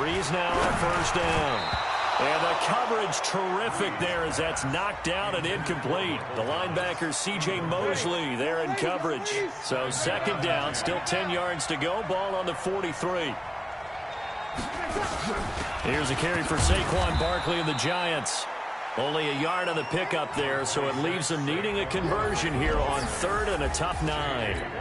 Three's now a first down. And the coverage terrific there as that's knocked down and incomplete. The linebacker C.J. Mosley there in coverage. So second down, still 10 yards to go. Ball on the 43. Here's a carry for Saquon Barkley and the Giants. Only a yard on the pickup there, so it leaves them needing a conversion here on third and a tough 9.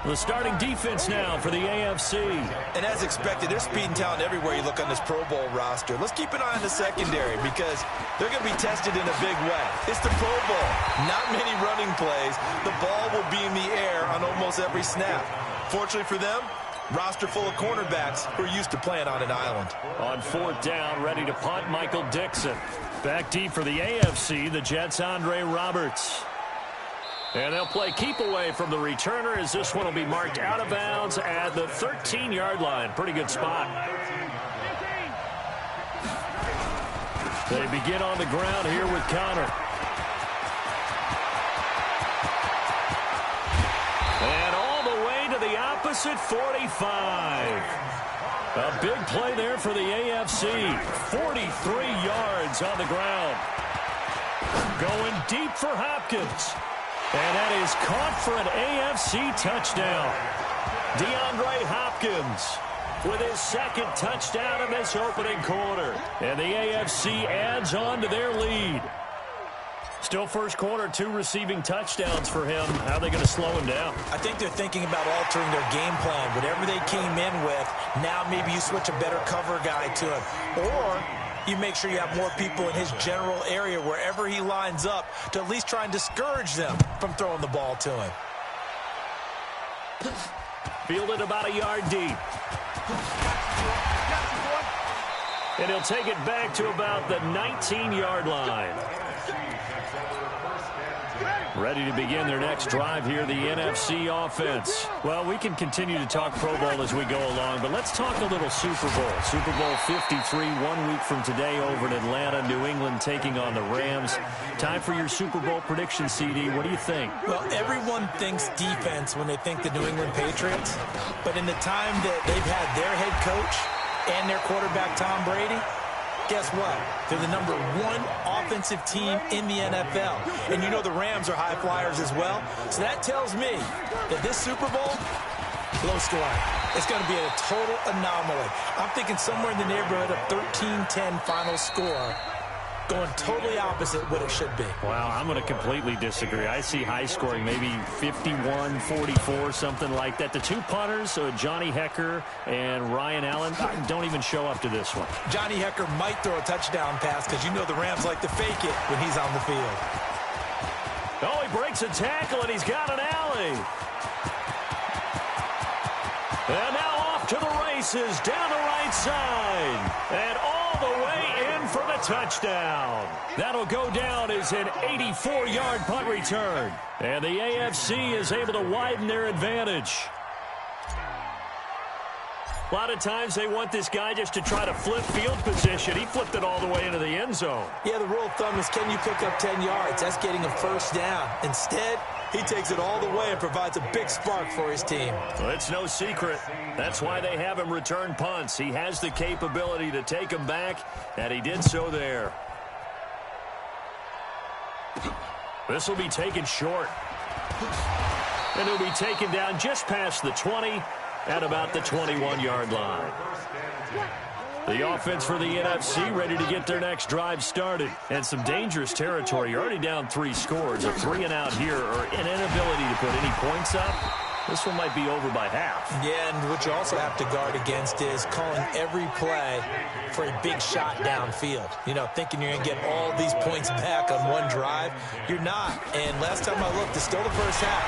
The starting defense now for the AFC. And as expected, there's speed and talent everywhere you look on this Pro Bowl roster. Let's keep an eye on the secondary because they're going to be tested in a big way. It's the Pro Bowl. Not many running plays. The ball will be in the air on almost every snap. Fortunately for them, roster full of cornerbacks who are used to playing on an island. On fourth down, ready to punt, Michael Dixon. Back deep for the AFC, the Jets' Andre Roberts. And they'll play keep away from the returner as this one will be marked out of bounds at the 13-yard line. Pretty good spot. They begin on the ground here with Connor. And all the way to the opposite 45. A big play there for the AFC. 43 yards on the ground. Going deep for Hopkins. And that is caught for an AFC touchdown. DeAndre Hopkins with his second touchdown in this opening quarter. And the AFC adds on to their lead. Still first quarter, 2 receiving touchdowns for him. How are they going to slow him down? I think they're thinking about altering their game plan. Whatever they came in with, now maybe you switch a better cover guy to him. Or you make sure you have more people in his general area wherever he lines up to at least try and discourage them from throwing the ball to him. Fielded about a yard deep. And he'll take it back to about the 19-yard line. Ready to begin their next drive here, the NFC offense. Well, we can continue to talk Pro Bowl as we go along, but let's talk a little Super Bowl. Super Bowl 53, 1 week from today over in Atlanta, New England taking on the Rams. Time for your Super Bowl prediction, CD. What do you think? Well, everyone thinks defense when they think the New England Patriots, but in the time that they've had their head coach and their quarterback, Tom Brady, guess what? They're the #1 offensive team in the NFL. And you know the Rams are high flyers as well. So that tells me that this Super Bowl, low scoring. It's going to be a total anomaly. I'm thinking somewhere in the neighborhood of 13-10 final score. Going totally opposite what it should be. Wow, I'm going to completely disagree. I see high scoring, maybe 51-44, something like that. The two punters, Johnny Hekker and Ryan Allen, don't even show up to this one. Johnny Hekker might throw a touchdown pass because you know the Rams like to fake it when he's on the field. Oh, he breaks a tackle, and he's got an alley. And now off to the races, down the right side. And all the way in for the touchdown. That'll go down as an 84-yard punt return. And the AFC is able to widen their advantage. A lot of times they want this guy just to try to flip field position. He flipped it all the way into the end zone. Yeah, the rule of thumb is can you pick up 10 yards? That's getting a first down. Instead, he takes it all the way and provides a big spark for his team. Well, it's no secret. That's why they have him return punts. He has the capability to take them back, and he did so there. This will be taken short. And it'll be taken down just past the 20 at about the 21-yard line. The offense for the NFC ready to get their next drive started. And some dangerous territory. You're already down 3 scores. A 3-and-out here or an inability to put any points up. This one might be over by half. Yeah, and what you also have to guard against is calling every play for a big shot downfield. You know, thinking you're going to get all these points back on one drive. You're not. And last time I looked, it's still the first half.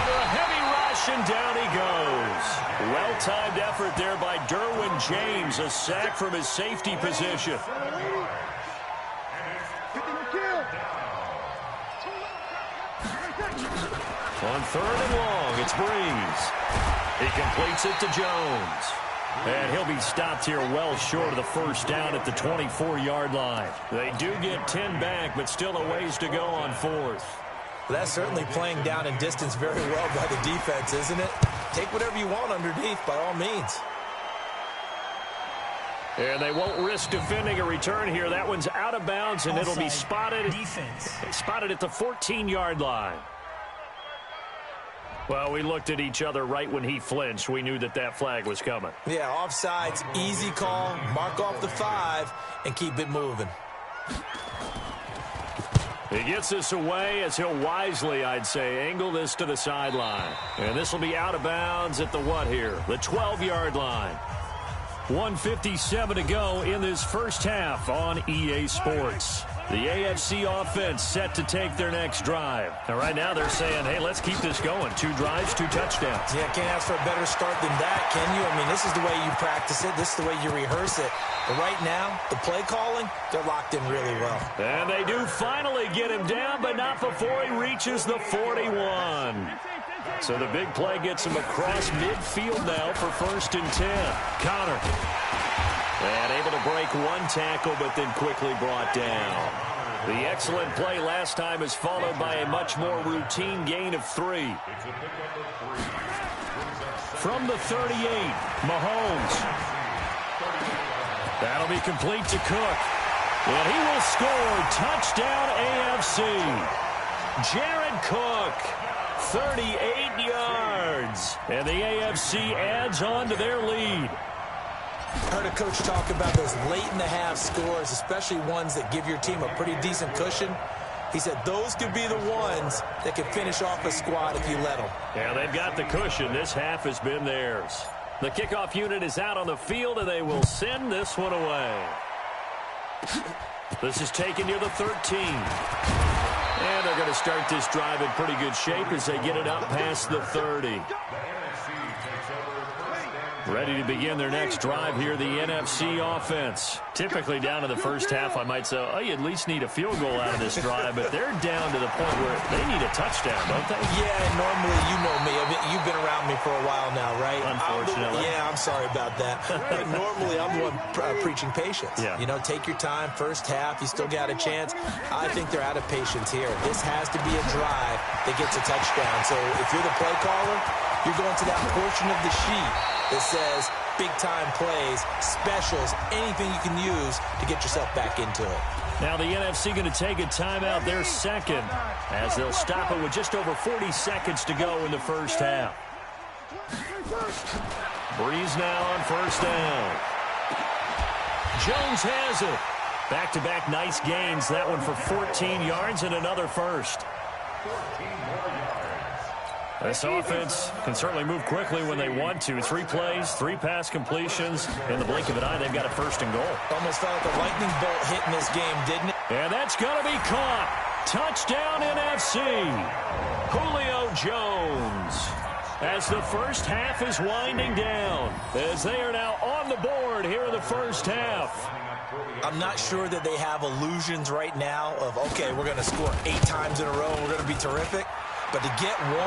Under a heavy rush, and down he goes. Well-timed effort there by Derwin James. A sack from his safety position. On 3rd and long, it's Breeze. He completes it to Jones. And he'll be stopped here well short of the first down at the 24-yard line. They do get 10 back, but still a ways to go on 4th. Well, that's certainly playing down in distance very well by the defense, isn't it? Take whatever you want underneath by all means. And they won't risk defending a return here. That one's out of bounds, and it'll be spotted at the 14-yard line. Well, we looked at each other right when he flinched. We knew that that flag was coming. Yeah, offsides, easy call. Mark off the 5 and keep it moving. He gets this away as he'll wisely, I'd say, angle this to the sideline. And this will be out of bounds at the what here? The 12-yard line. 1:57 to go in this first half on EA Sports. The AFC offense set to take their next drive. And right now they're saying, hey, let's keep this going. 2 drives, 2 touchdowns. Yeah, can't ask for a better start than that, can you? I mean, this is the way you practice it. This is the way you rehearse it. But right now, the play calling, they're locked in really well. And they do finally get him down, but not before he reaches the 41. So the big play gets him across midfield now for 1st and 10. Connor. And able to break 1 tackle, but then quickly brought down. The excellent play last time is followed by a much more routine gain of 3. From the 38, Mahomes. That'll be complete to Cook. And he will score. Touchdown AFC. Jared Cook. 38 yards. And the AFC adds on to their lead. Heard a coach talk about those late-in-the-half scores, especially ones that give your team a pretty decent cushion. He said those could be the ones that could finish off a squad if you let them. Yeah, they've got the cushion. This half has been theirs. The kickoff unit is out on the field, and they will send this one away. This is taken near the 13. And they're going to start this drive in pretty good shape as they get it up past the 30. Ready to begin their next drive here, the NFC offense. Typically down to the first half, I might say, oh, you at least need a field goal out of this drive, but they're down to the point where they need a touchdown, don't they? Yeah, normally, you know me. You've been around me for a while now, right? Unfortunately. I'm sorry about that. But normally, I'm the one preaching patience. Yeah. You know, take your time, first half, you still got a chance. I think they're out of patience here. This has to be a drive that gets a touchdown. So if you're the play caller, you're going to that portion of the sheet that says big-time plays, specials, anything you can use to get yourself back into it. Now the NFC going to take a timeout, their second, as they'll stop it with just over 40 seconds to go in the first half. Breeze now on first down. Jones has it. Back-to-back nice gains. That one for 14 yards and another first. This offense can certainly move quickly when they want to. 3 plays, 3 pass completions. In the blink of an eye, they've got a 1st and goal. Almost felt like a lightning bolt hitting this game, didn't it? And that's going to be caught. Touchdown NFC. Julio Jones. As the first half is winding down, as they are now on the board here in the first half. I'm not sure that they have illusions right now of, okay, we're going to score 8 times in a row and we're going to be terrific. But to get 1,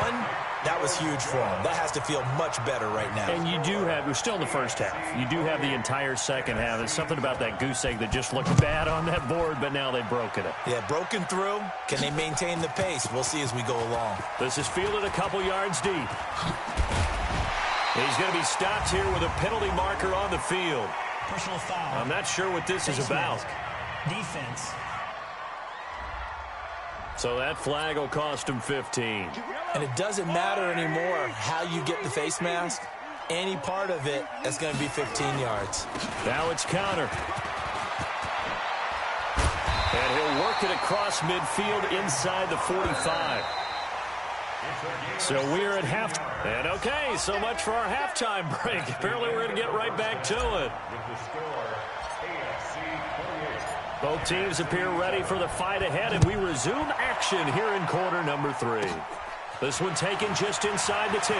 that was huge for them. That has to feel much better right now. And you do have, we're still in the first half. You do have the entire second half. There's something about that goose egg that just looked bad on that board, but now they've broken it. Yeah, broken through. Can they maintain the pace? We'll see as we go along. This is fielded a couple yards deep. He's going to be stopped here with a penalty marker on the field. Personal foul. I'm not sure what this is about. Defense. So that flag will cost him 15. And it doesn't matter anymore how you get the face mask. Any part of it is going to be 15 yards. Now it's counter. And he'll work it across midfield inside the 45. So we're at halftime. And okay, so much for our halftime break. Apparently we're going to get right back to it. Both teams appear ready for the fight ahead, and we resume action here in quarter number 3. This one taken just inside the 10.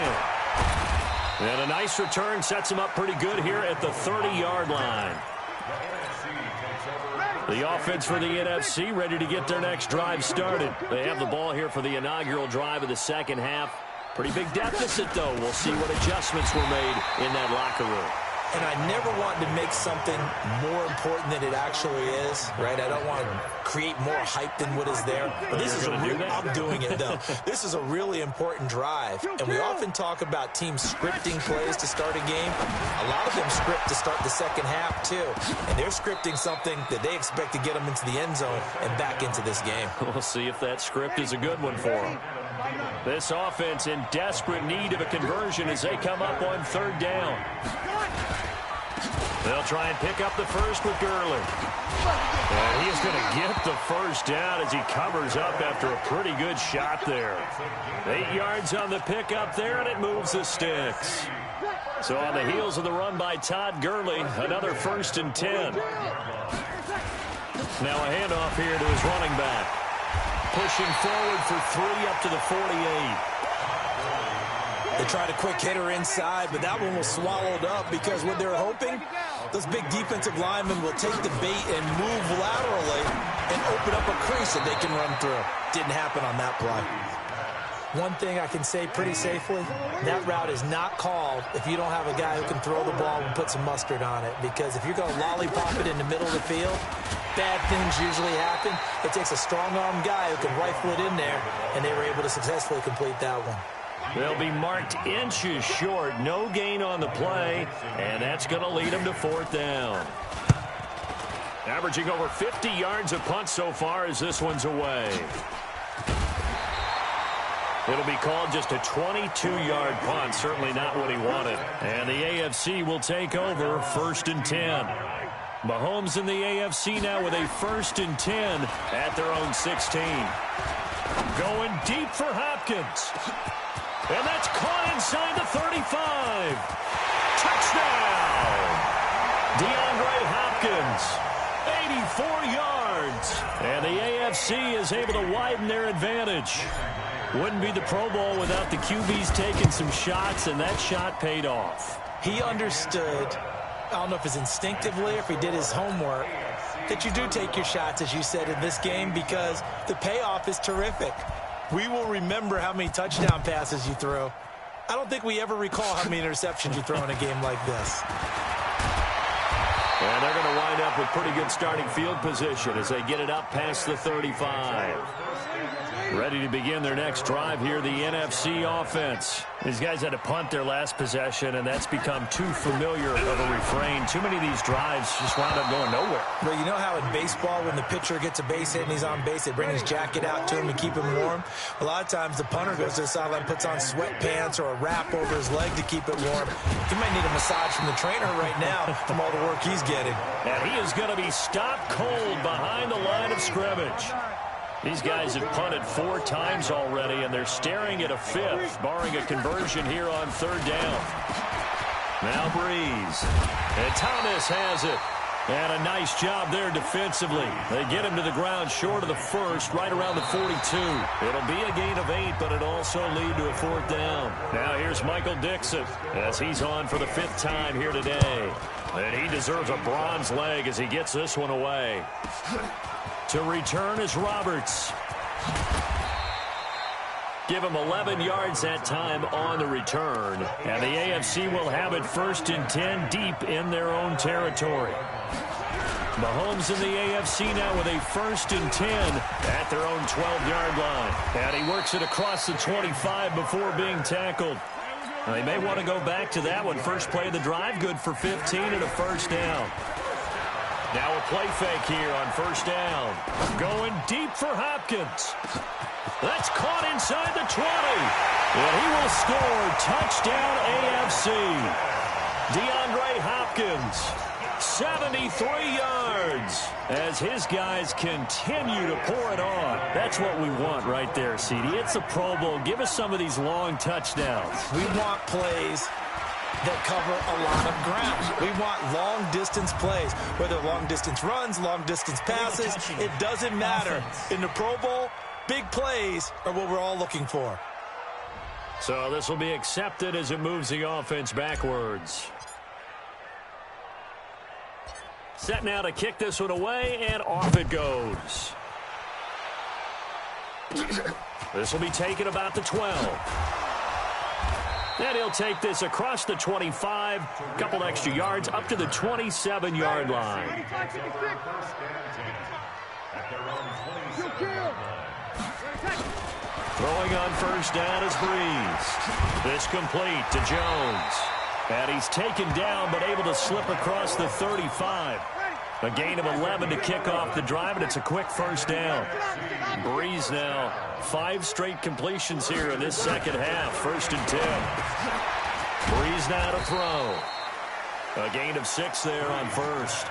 And a nice return sets them up pretty good here at the 30-yard line. The offense for the NFC ready to get their next drive started. They have the ball here for the inaugural drive of the second half. Pretty big deficit, though. We'll see what adjustments were made in that locker room. And I never want to make something more important than it actually is, right? I don't want to create more hype than what is there. But this is I'm doing it, though. This is a really important drive. And we often talk about teams scripting plays to start a game. A lot of them script to start the second half, too. And they're scripting something that they expect to get them into the end zone and back into this game. We'll see if that script is a good one for them. This offense in desperate need of a conversion as they come up on third down. They'll try and pick up the first with Gurley. And he is going to get the first down as he covers up after a pretty good shot there. 8 yards on the pickup there, and it moves the sticks. So on the heels of the run by Todd Gurley, another 1st and 10. Now a handoff here to his running back. Pushing forward for 3 up to the 48. They tried a quick hitter inside, but that one was swallowed up because what they're hoping, those big defensive linemen will take the bait and move laterally and open up a crease that they can run through. Didn't happen on that play. One thing I can say pretty safely, that route is not called if you don't have a guy who can throw the ball and put some mustard on it. Because if you're going to lollipop it in the middle of the field, bad things usually happen. It takes a strong-arm guy who can rifle it in there, and they were able to successfully complete that one. They'll be marked inches short. No gain on the play, and that's going to lead them to 4th down. Averaging over 50 yards a punt so far as this one's away. It'll be called just a 22-yard punt. Certainly not what he wanted. And the AFC will take over 1st and 10. Mahomes in the AFC now with a 1st and 10 at their own 16. Going deep for Hopkins. And that's caught inside the 35. Touchdown! DeAndre Hopkins, 84 yards. And the AFC is able to widen their advantage. Wouldn't be the Pro Bowl without the QBs taking some shots, and that shot paid off. He understood, I don't know if it's instinctively or if he did his homework, that you do take your shots, as you said, in this game because the payoff is terrific. We will remember how many touchdown passes you threw. I don't think we ever recall how many interceptions you throw in a game like this. And they're going to wind up with pretty good starting field position as they get it up past the 35. Ready to begin their next drive here, the NFC offense. These guys had to punt their last possession, and that's become too familiar of a refrain. Too many of these drives just wound up going nowhere. Well, you know how in baseball, when the pitcher gets a base hit and he's on base, they bring his jacket out to him to keep him warm? A lot of times the punter goes to the sideline, puts on sweatpants or a wrap over his leg to keep it warm. He might need a massage from the trainer right now from all the work he's getting. And he is going to be stopped cold behind the line of scrimmage. These guys have punted 4 times already, and they're staring at a 5th, barring a conversion here on 3rd down. Now Breeze. And Thomas has it. And a nice job there defensively. They get him to the ground short of the 1st, right around the 42. It'll be a gain of 8, but it'll also lead to a 4th down. Now here's Michael Dixon as he's on for the 5th time here today. And he deserves a bronze leg as he gets this one away. To return is Roberts. Give him 11 yards that time on the return. And the AFC will have it 1st and 10 deep in their own territory. Mahomes in the AFC now with a 1st and 10 at their own 12-yard line. And he works it across the 25 before being tackled. They may want to go back to that one. First play of the drive, good for 15 and a 1st down. Now a play fake here on 1st down. Going deep for Hopkins. That's caught inside the 20. And he will score. Touchdown AFC. DeAndre Hopkins, 73 yards as his guys continue to pour it on. That's what we want right there, CD. It's a Pro Bowl. Give us some of these long touchdowns. We want plays that cover a lot of ground. We want long-distance plays, whether long-distance runs, long-distance passes. It doesn't matter. In the Pro Bowl, big plays are what we're all looking for. So this will be accepted as it moves the offense backwards. Set now to kick this one away, and off it goes. This will be taken about the 12. And he'll take this across the 25, a couple extra yards, up to the 27-yard line. Throwing on first down is Breeze. This complete to Jones. And he's taken down but able to slip across the 35. A gain of 11 to kick off the drive, and it's a quick first down. Breeze now 5 straight completions here in this second half. 1st and 10. Breeze now to throw. A gain of 6 there on first.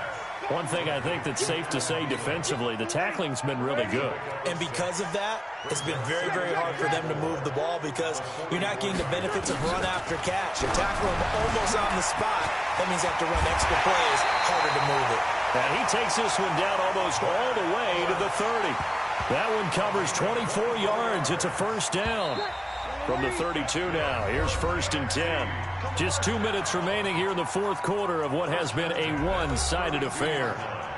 One thing I think that's safe to say defensively, the tackling's been really good. And because of that, it's been very, very hard for them to move the ball because you're not getting the benefits of run after catch. You tackle them almost on the spot. That means you have to run extra plays, harder to move it. And he takes this one down almost all the way to the 30. That one covers 24 yards. It's a first down. From the 32 now, here's 1st and 10. Just 2 minutes remaining here in the 4th quarter of what has been a one-sided affair.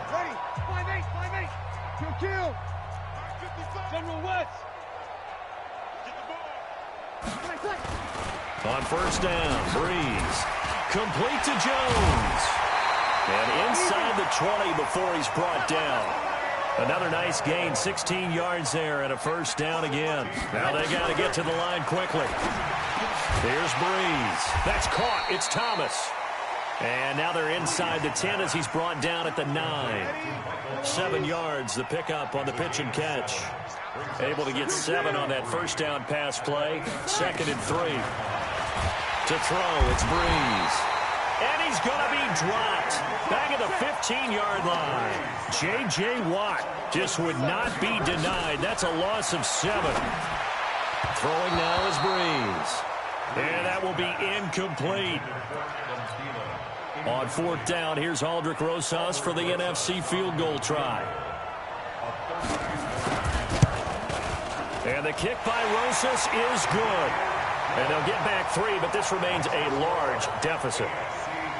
Ready, 5-8, kill. General West. On first down, Breeze. Complete to Jones. And inside the 20 before he's brought down. Another nice gain, 16 yards there, and a first down again. Now they got to get to the line quickly. Here's Breeze. That's caught. It's Thomas. And now they're inside the 10 as he's brought down at the 9. 7 yards, the pickup on the pitch and catch. Able to get 7 on that first down pass play. 2nd and 3. To throw, it's Breeze. And he's going to be dropped. Back at the 15-yard line. J.J. Watt just would not be denied. That's a loss of 7. Throwing now is Breeze. And that will be incomplete. On 4th down, here's Aldrick Rosas for the NFC field goal try. And the kick by Rosas is good. And they'll get back 3, but this remains a large deficit.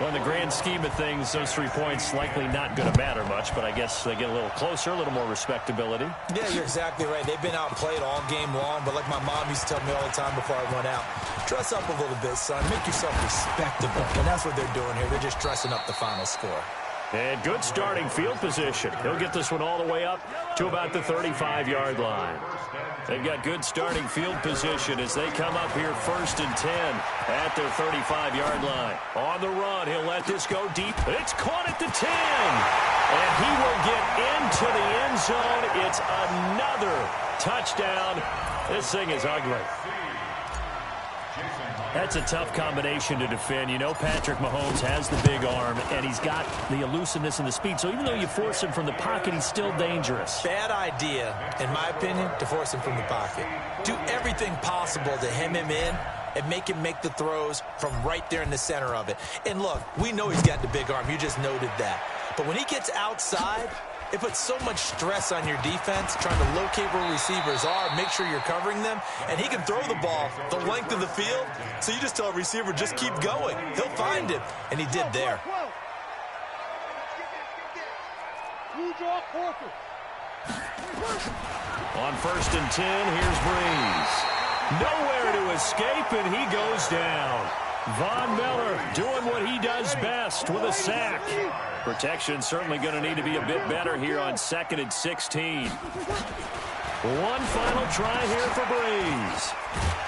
Well, in the grand scheme of things, those 3 points likely not going to matter much, but I guess they get a little closer, a little more respectability. Yeah, you're exactly right. They've been outplayed all game long, but like my mom used to tell me all the time before I went out, dress up a little bit, son. Make yourself respectable. And that's what they're doing here. They're just dressing up the final score. And good starting field position. He'll get this one all the way up to about the 35-yard line. They've got good starting field position as they come up here 1st and 10 at their 35-yard line. On the run, he'll let this go deep. It's caught at the 10. And he will get into the end zone. It's another touchdown. This thing is ugly. That's a tough combination to defend. You know Patrick Mahomes has the big arm, and he's got the elusiveness and the speed. So even though you force him from the pocket, he's still dangerous. Bad idea, in my opinion, to force him from the pocket. Do everything possible to hem him in and make him make the throws from right there in the center of it. And look, we know he's got the big arm. You just noted that. But when he gets outside, it puts so much stress on your defense trying to locate where receivers are, make sure you're covering them, and he can throw the ball the length of the field, so you just tell a receiver, just keep going. He'll find him, and he did there. On 1st and 10, here's Breeze. Nowhere to escape, and he goes down. Von Miller doing what he does best with a sack. Protection certainly going to need to be a bit better here on 2nd and 16. One final try here for Breeze.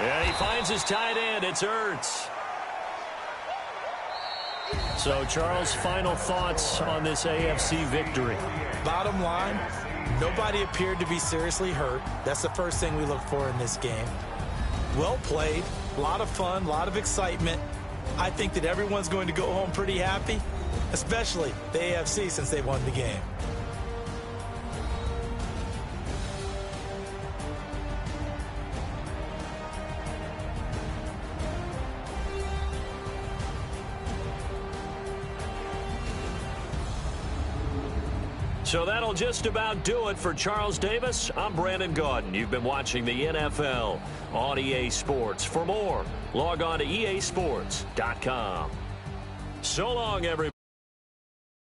And he finds his tight end. It's Ertz. So, Charles, final thoughts on this AFC victory. Bottom line, nobody appeared to be seriously hurt. That's the first thing we look for in this game. Well played, a lot of fun, a lot of excitement. I think that everyone's going to go home pretty happy, especially the AFC since they won the game. So that'll just about do it for Charles Davis. I'm Brandon Gaudin. You've been watching the NFL on EA Sports. For more, log on to easports.com. So long, everybody.